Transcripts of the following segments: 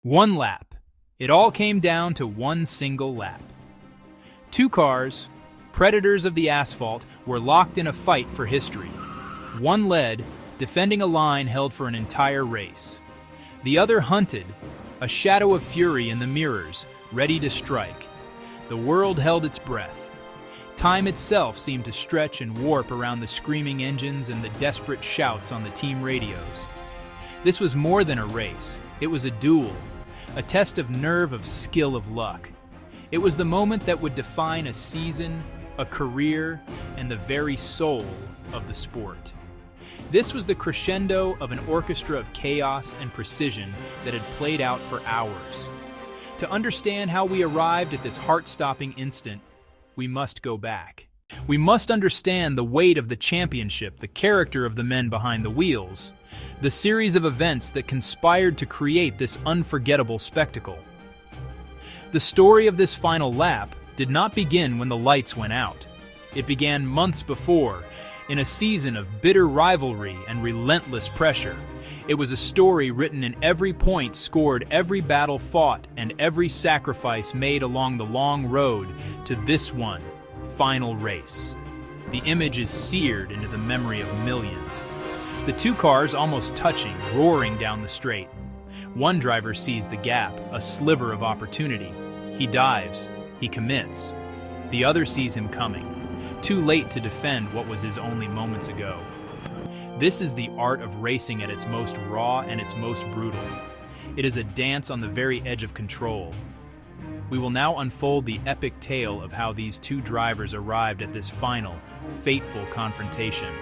One lap. It all came down to one single lap. Two cars, predators of the asphalt, were locked in a fight for history. One led, defending a line held for an entire race. The other hunted, a shadow of fury in the mirrors, ready to strike. The world held its breath. Time itself seemed to stretch and warp around the screaming engines and the desperate shouts on the team radios. This was more than a race. It was a duel, a test of nerve, of skill, of luck. It was the moment that would define a season, a career, and the very soul of the sport. This was the crescendo of an orchestra of chaos and precision that had played out for hours. To understand how we arrived at this heart-stopping instant, we must go back. We must understand the weight of the championship, the character of the men behind the wheels, the series of events that conspired to create this unforgettable spectacle. The story of this final lap did not begin when the lights went out. It began months before, in a season of bitter rivalry and relentless pressure. It was a story written in every point scored, every battle fought, and every sacrifice made along the long road to this one final race. The image is seared into the memory of millions. The two cars almost touching, roaring down the straight. One driver sees the gap, a sliver of opportunity. He dives, he commits. The other sees him coming, too late to defend what was his only moments ago. This is the art of racing at its most raw and its most brutal. It is a dance on the very edge of control. We will now unfold the epic tale of how these two drivers arrived at this final, fateful confrontation,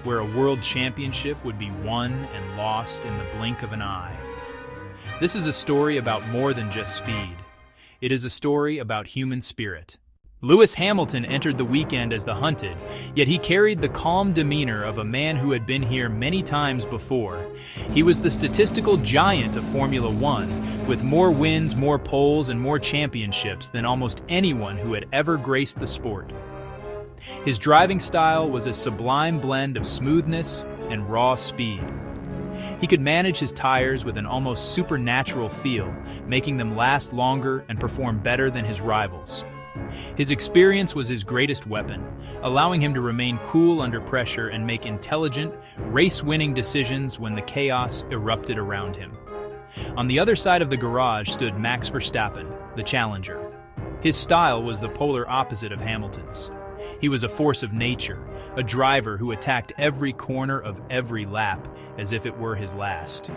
where a world championship would be won and lost in the blink of an eye. This is a story about more than just speed. It is a story about human spirit. Lewis Hamilton entered the weekend as the hunted, yet he carried the calm demeanor of a man who had been here many times before. He was the statistical giant of Formula One, with more wins, more poles, and more championships than almost anyone who had ever graced the sport. His driving style was a sublime blend of smoothness and raw speed. He could manage his tires with an almost supernatural feel, making them last longer and perform better than his rivals. His experience was his greatest weapon, allowing him to remain cool under pressure and make intelligent, race-winning decisions when the chaos erupted around him. On the other side of the garage stood Max Verstappen, the challenger. His style was the polar opposite of Hamilton's. He was a force of nature, a driver who attacked every corner of every lap as if it were his last.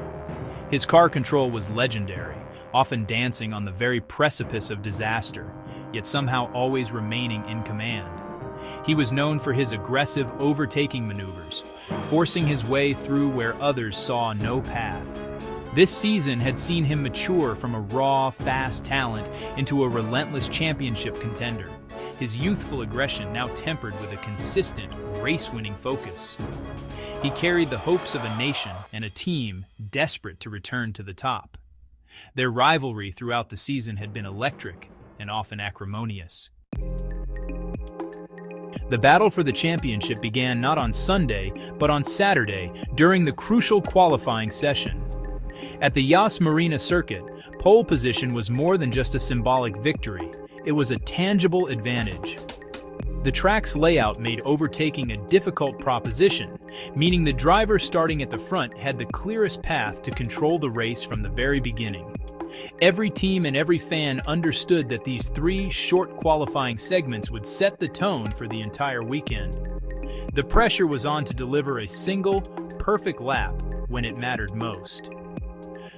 His car control was legendary, often dancing on the very precipice of disaster, yet somehow always remaining in command. He was known for his aggressive overtaking maneuvers, forcing his way through where others saw no path. This season had seen him mature from a raw, fast talent into a relentless championship contender, his youthful aggression now tempered with a consistent, race-winning focus. He carried the hopes of a nation and a team desperate to return to the top. Their rivalry throughout the season had been electric and often acrimonious. The battle for the championship began not on Sunday, but on Saturday during the crucial qualifying session. At the Yas Marina circuit, pole position was more than just a symbolic victory. It was a tangible advantage. The track's layout made overtaking a difficult proposition, meaning the driver starting at the front had the clearest path to control the race from the very beginning. Every team and every fan understood that these three short qualifying segments would set the tone for the entire weekend. The pressure was on to deliver a single, perfect lap when it mattered most.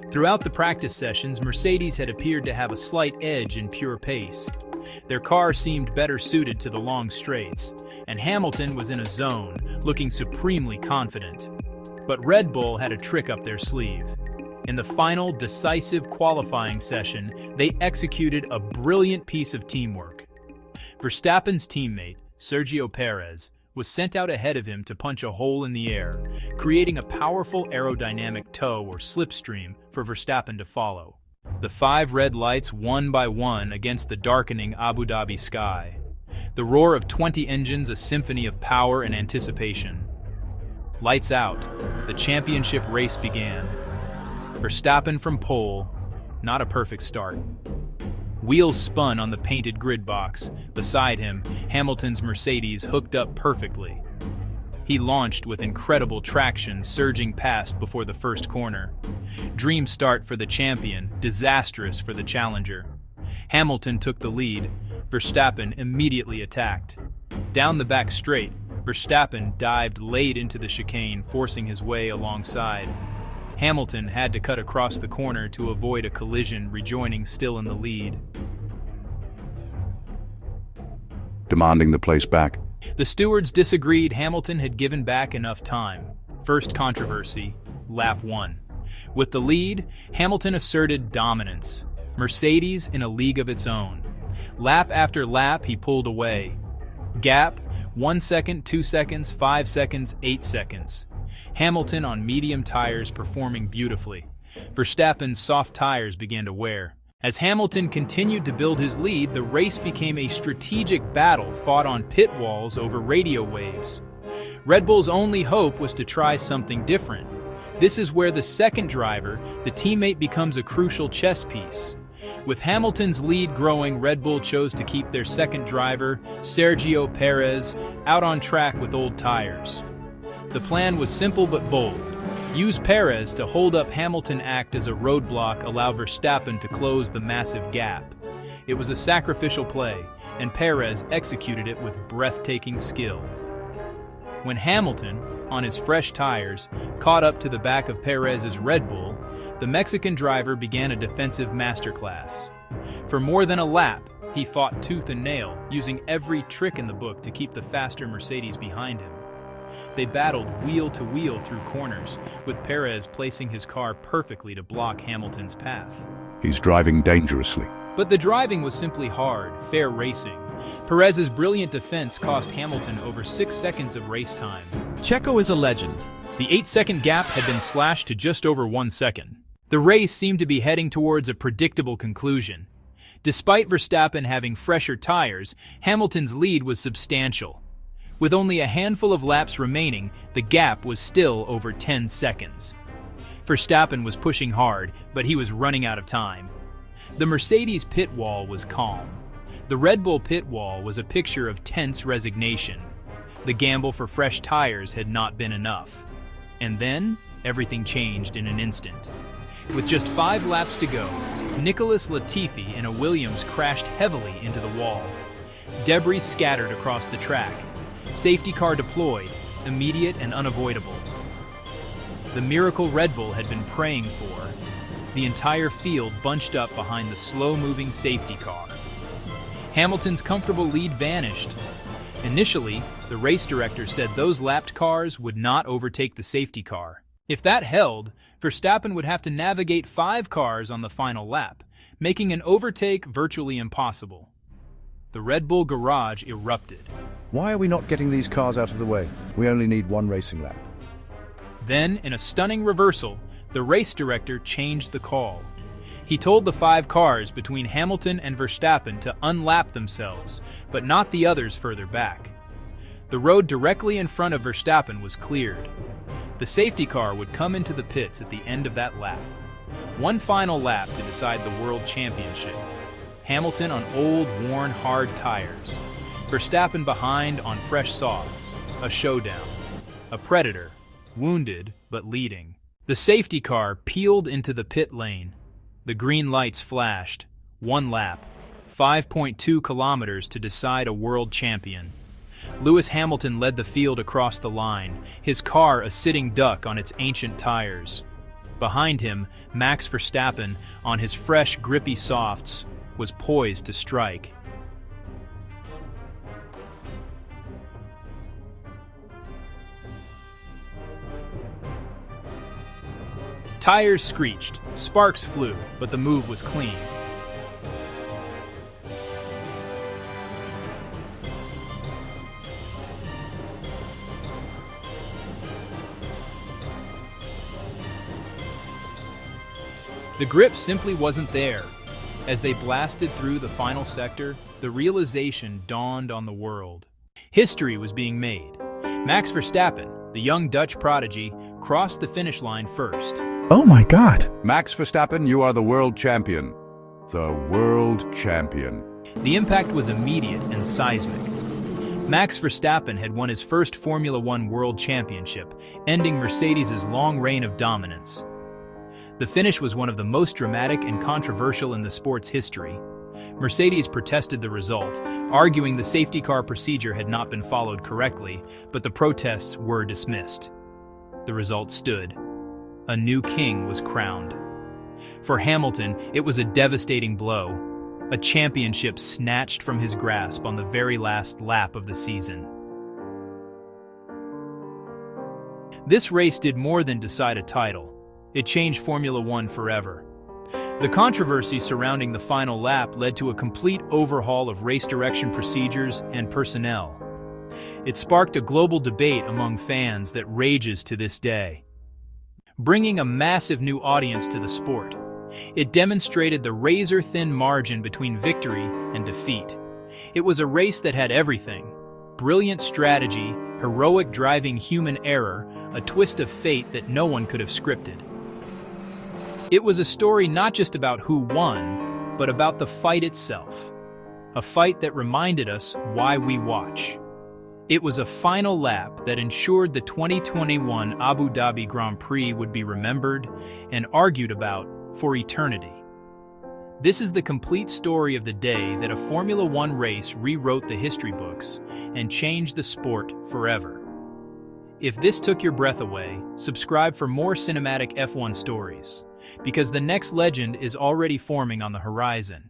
Throughout the practice sessions, Mercedes had appeared to have a slight edge in pure pace. Their car seemed better suited to the long straights, and Hamilton was in a zone, looking supremely confident. But Red Bull had a trick up their sleeve. In the final, decisive qualifying session, they executed a brilliant piece of teamwork. Verstappen's teammate, Sergio Perez, was sent out ahead of him to punch a hole in the air, creating a powerful aerodynamic tow or slipstream for Verstappen to follow. The 5 red lights one by one against the darkening Abu Dhabi sky. The roar of 20 engines, a symphony of power and anticipation. Lights out, the championship race began. Verstappen from pole, not a perfect start. Wheels spun on the painted grid box. Beside him, Hamilton's Mercedes hooked up perfectly. He launched with incredible traction, surging past before the first corner. Dream start for the champion, disastrous for the challenger. Hamilton took the lead. Verstappen immediately attacked. Down the back straight, Verstappen dived late into the chicane, forcing his way alongside. Hamilton had to cut across the corner to avoid a collision, rejoining still in the lead. Demanding the place back. The stewards disagreed. Hamilton had given back enough time. First controversy, lap 1. With the lead, Hamilton asserted dominance. Mercedes in a league of its own. Lap after lap, he pulled away. Gap, 1 second, 2 seconds, 5 seconds, 8 seconds. Hamilton on medium tires performing beautifully. Verstappen's soft tires began to wear. As Hamilton continued to build his lead, the race became a strategic battle fought on pit walls over radio waves. Red Bull's only hope was to try something different. This is where the second driver, the teammate, becomes a crucial chess piece. With Hamilton's lead growing, Red Bull chose to keep their second driver, Sergio Perez, out on track with old tires. The plan was simple but bold. Use Perez to hold up Hamilton, act as a roadblock, allow Verstappen to close the massive gap. It was a sacrificial play, and Perez executed it with breathtaking skill. When Hamilton, on his fresh tires, caught up to the back of Perez's Red Bull, the Mexican driver began a defensive masterclass. For more than a lap, he fought tooth and nail, using every trick in the book to keep the faster Mercedes behind him. They battled wheel to wheel through corners, with Perez placing his car perfectly to block Hamilton's path. He's driving dangerously. But the driving was simply hard, fair racing. Perez's brilliant defense cost Hamilton over 6 seconds of race time. Checo is a legend. The 8-second gap had been slashed to just over 1 second. The race seemed to be heading towards a predictable conclusion. Despite Verstappen having fresher tires, Hamilton's lead was substantial. With only a handful of laps remaining, the gap was still over 10 seconds. Verstappen was pushing hard, but he was running out of time. The Mercedes pit wall was calm. The Red Bull pit wall was a picture of tense resignation. The gamble for fresh tires had not been enough. And then, everything changed in an instant. With just 5 laps to go, Nicholas Latifi in a Williams crashed heavily into the wall. Debris scattered across the track. Safety car deployed, immediate and unavoidable. The miracle Red Bull had been praying for. The entire field bunched up behind the slow-moving safety car. Hamilton's comfortable lead vanished. Initially, the race director said those lapped cars would not overtake the safety car. If that held, Verstappen would have to navigate 5 cars on the final lap, making an overtake virtually impossible. The Red Bull garage erupted. Why are we not getting these cars out of the way? We only need 1 racing lap. Then, in a stunning reversal, the race director changed the call. He told the 5 cars between Hamilton and Verstappen to unlap themselves, but not the others further back. The road directly in front of Verstappen was cleared. The safety car would come into the pits at the end of that lap. 1 final lap to decide the World Championship. Hamilton on old, worn, hard tires. Verstappen behind on fresh softs. A showdown. A predator, wounded but leading. The safety car peeled into the pit lane. The green lights flashed. 1 lap. 5.2 kilometers to decide a world champion. Lewis Hamilton led the field across the line, his car a sitting duck on its ancient tires. Behind him, Max Verstappen, on his fresh, grippy softs, was poised to strike. Tires screeched, sparks flew, but the move was clean. The grip simply wasn't there. As they blasted through the final sector, the realization dawned on the world. History was being made. Max Verstappen, the young Dutch prodigy, crossed the finish line first. Oh my God! Max Verstappen, you are the world champion. The world champion. The impact was immediate and seismic. Max Verstappen had won his first Formula One World Championship, ending Mercedes' long reign of dominance. The finish was one of the most dramatic and controversial in the sport's history. Mercedes protested the result, arguing the safety car procedure had not been followed correctly, but the protests were dismissed. The result stood. A new king was crowned. For Hamilton, it was a devastating blow. A championship snatched from his grasp on the very last lap of the season. This race did more than decide a title. It changed Formula One forever. The controversy surrounding the final lap led to a complete overhaul of race direction procedures and personnel. It sparked a global debate among fans that rages to this day, bringing a massive new audience to the sport. It demonstrated the razor-thin margin between victory and defeat. It was a race that had everything: brilliant strategy, heroic driving, human error, a twist of fate that no one could have scripted. It was a story not just about who won, but about the fight itself. A fight that reminded us why we watch. It was a final lap that ensured the 2021 Abu Dhabi Grand Prix would be remembered and argued about for eternity. This is the complete story of the day that a Formula One race rewrote the history books and changed the sport forever. If this took your breath away, subscribe for more cinematic F1 stories, because the next legend is already forming on the horizon.